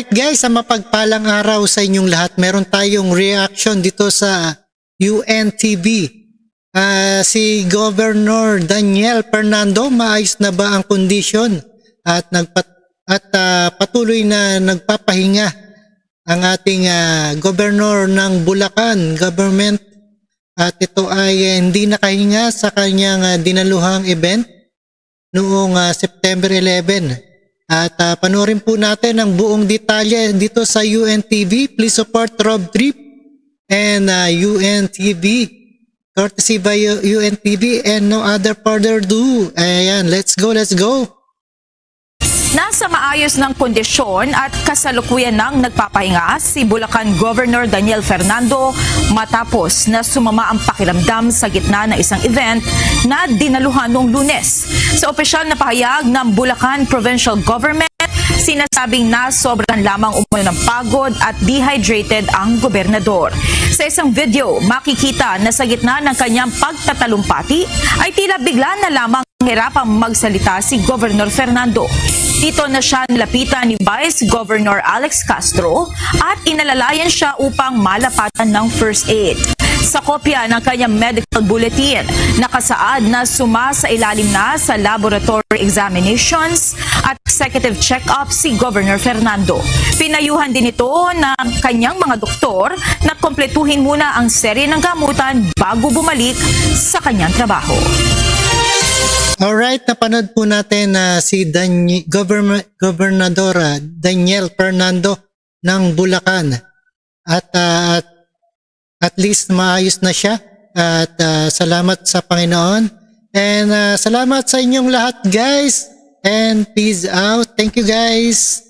Alright guys, sa mapagpalang araw sa inyong lahat, meron tayong reaction dito sa UNTV. Si Governor Daniel Fernando, maayos na ba ang kondisyon? At patuloy na nagpapahinga ang ating Governor ng Bulacan government. At ito ay hindi nakahinga sa kanyang dinaluhang event noong September 11. At panoorin po natin ang buong detalye dito sa UNTV. Please support Rob Trip and UNTV. Courtesy by UNTV and no other further ado. Ayan, let's go, let's go. Nasa maayos ng kondisyon at kasalukuyan ng nagpapahinga si Bulacan Governor Daniel Fernando matapos na sumama ang pakiramdam sa gitna ng isang event na dinaluhan noong Lunes. Sa opisyal na pahayag ng Bulacan Provincial Government, sinasabing na sobrang lamang umano ng pagod at dehydrated ang gobernador. Sa isang video, makikita na sa gitna ng kanyang pagtatalumpati ay tila bigla na lamang hirapang magsalita si Governor Fernando. Dito na siya nilapitan ni Vice Governor Alex Castro at inalalayan siya upang malapatan ng first aid. Sa kopya ng kanyang medical bulletin, nakasaad na sumasailalim na sa laboratory examinations at executive check-up si Governor Fernando. Pinayuhan din ito ng kanyang mga doktor na kompletuhin muna ang serye ng gamutan bago bumalik sa kanyang trabaho. Alright, napanood po natin na si Gobernador Daniel Fernando ng Bulacan. At least maayos na siya. At salamat sa Panginoon. And salamat sa inyong lahat guys. And peace out. Thank you guys.